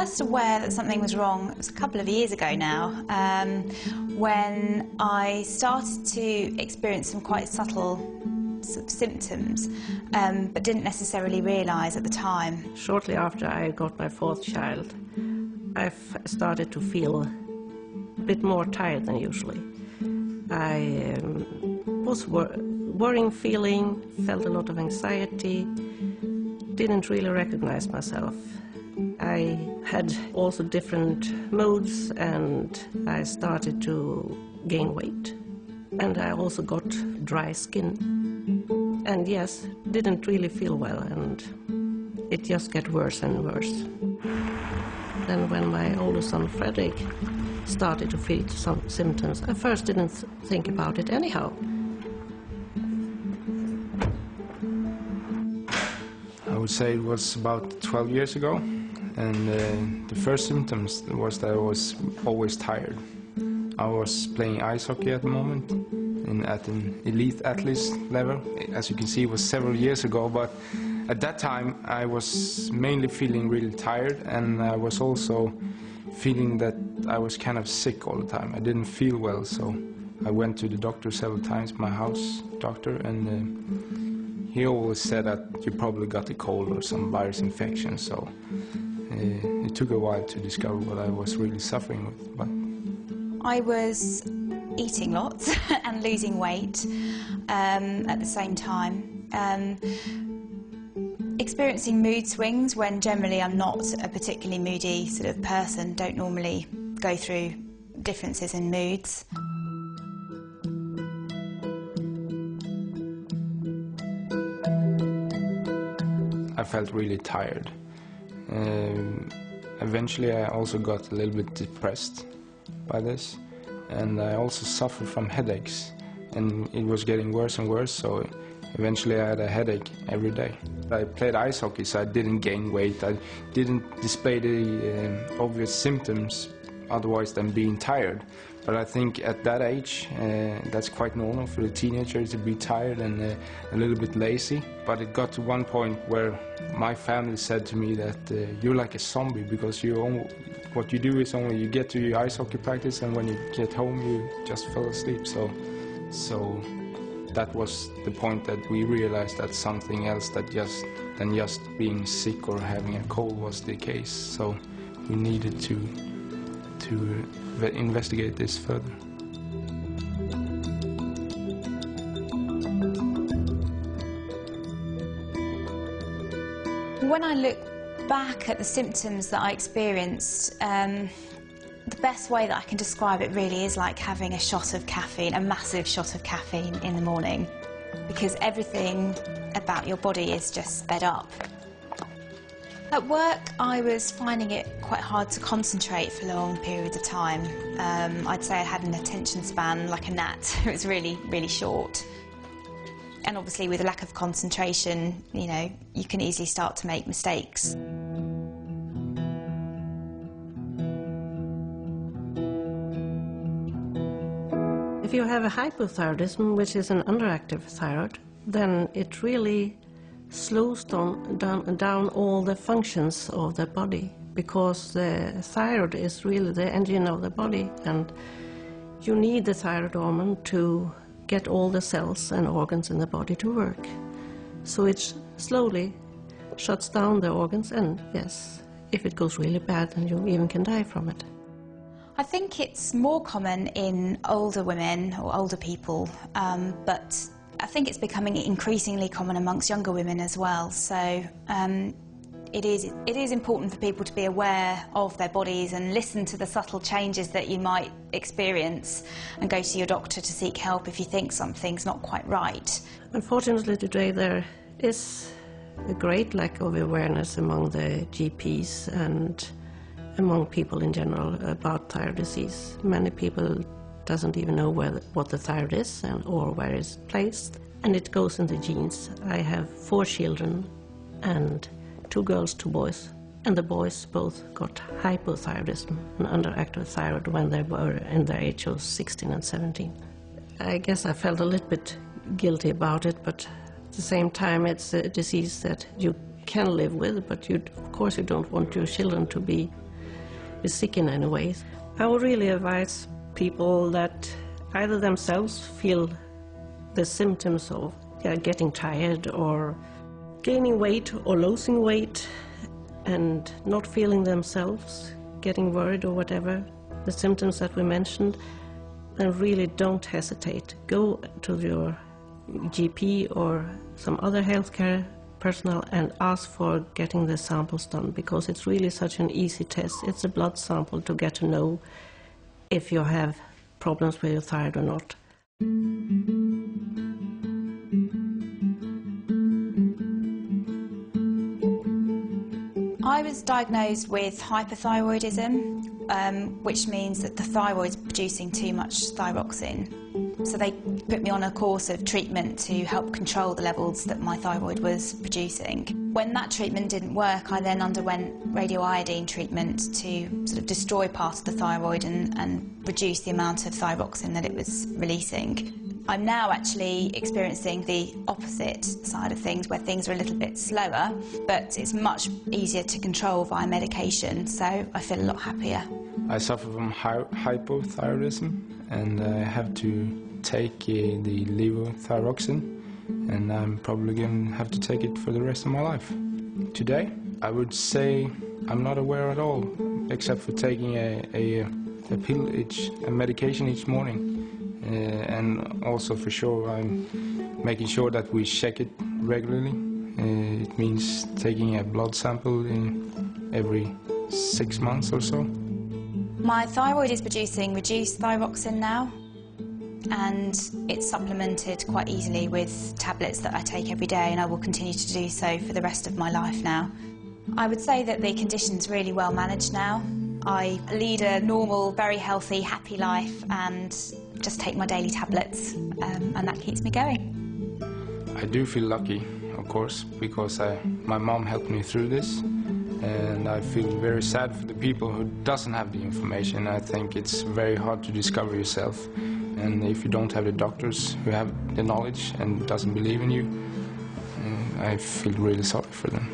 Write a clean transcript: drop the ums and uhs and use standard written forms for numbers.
first aware that something was wrong, it was a couple of years ago now, when I started to experience some quite subtle sort of symptoms, but didn't necessarily realise at the time. Shortly after I got my fourth child, I started to feel a bit more tired than usually. I was worrying feeling, felt a lot of anxiety, didn't really recognize myself. I had also different moods, and I started to gain weight. And I also got dry skin. And yes, didn't really feel well, and it just got worse and worse. Then when my older son Fredrik started to feel some symptoms, I first didn't think about it anyhow. I would say it was about 12 years ago, and the first symptoms was that I was always tired. I was playing ice hockey at the moment, at an elite athlete level. As you can see, it was several years ago, but at that time I was mainly feeling really tired, and I was also feeling that I was kind of sick all the time. I didn't feel well, so I went to the doctor several times, my house doctor, and he always said that you probably got a cold or some virus infection, so it took a while to discover what I was really suffering with. But I was eating lots and losing weight at the same time. Experiencing mood swings when generally I'm not a particularly moody sort of person, don't normally go through differences in moods. I felt really tired. Eventually I also got a little bit depressed by this, and I also suffered from headaches, and it was getting worse and worse, so eventually I had a headache every day. I played ice hockey, so I didn't gain weight. I didn't display the obvious symptoms otherwise than being tired. But I think at that age, that's quite normal for a teenager to be tired and a little bit lazy. But it got to one point where my family said to me that you're like a zombie, because what you do is only you get to your ice hockey practice, and when you get home you just fell asleep. So that was the point that we realized that something else than just being sick or having a cold was the case. So we needed to investigate this further. When I look back at the symptoms that I experienced, the best way that I can describe it really is like having a shot of caffeine, a massive shot of caffeine in the morning, because everything about your body is just sped up. At work, I was finding it quite hard to concentrate for long periods of time. I'd say I had an attention span like a gnat. It was really, really short. And obviously with a lack of concentration, you know, you can easily start to make mistakes. If you have a hypothyroidism, which is an underactive thyroid, then it really slows down all the functions of the body, because the thyroid is really the engine of the body, and you need the thyroid hormone to get all the cells and organs in the body to work. So it slowly shuts down the organs, and yes, if it goes really bad, then you even can die from it. I think it's more common in older women or older people, but I think it's becoming increasingly common amongst younger women as well. So it is important for people to be aware of their bodies and listen to the subtle changes that you might experience, and go to your doctor to seek help if you think something's not quite right. Unfortunately today there is a great lack of awareness among the GPs and among people in general about thyroid disease. Many people doesn't even know what the thyroid is or where it's placed, and it goes in the genes. I have 4 children, and 2 girls, 2 boys, and the boys both got hypothyroidism, an underactive thyroid, when they were in their age of 16 and 17. I guess I felt a little bit guilty about it, but at the same time it's a disease that you can live with, but of course you don't want your children to be be sick in any way. I would really advise people that either themselves feel the symptoms of getting tired or gaining weight or losing weight and not feeling themselves, getting worried or whatever, the symptoms that we mentioned, then really don't hesitate. Go to your GP or some other healthcare personnel and ask for getting the samples done, because it's really such an easy test. It's a blood sample to get to know if you have problems with your thyroid or not. I was diagnosed with hyperthyroidism, which means that the thyroid's producing too much thyroxine. So they put me on a course of treatment to help control the levels that my thyroid was producing. When that treatment didn't work, I then underwent radioiodine treatment to sort of destroy part of the thyroid and reduce the amount of thyroxine that it was releasing. I'm now actually experiencing the opposite side of things, where things are a little bit slower, but it's much easier to control via medication, so I feel a lot happier. I suffer from hypothyroidism, and I have to take the levothyroxine, and I'm probably going to have to take it for the rest of my life. Today, I would say I'm not aware at all, except for taking a medication each morning. And also for sure I'm making sure that we check it regularly. It means taking a blood sample every 6 months or so. My thyroid is producing reduced thyroxine now, and it's supplemented quite easily with tablets that I take every day, and I will continue to do so for the rest of my life now. I would say that the condition's really well managed now. I lead a normal, very healthy, happy life and just take my daily tablets, and that keeps me going. I do feel lucky, of course, because my mom helped me through this, and I feel very sad for the people who doesn't have the information. I think it's very hard to discover yourself, and if you don't have the doctors who have the knowledge and doesn't believe in you, I feel really sorry for them.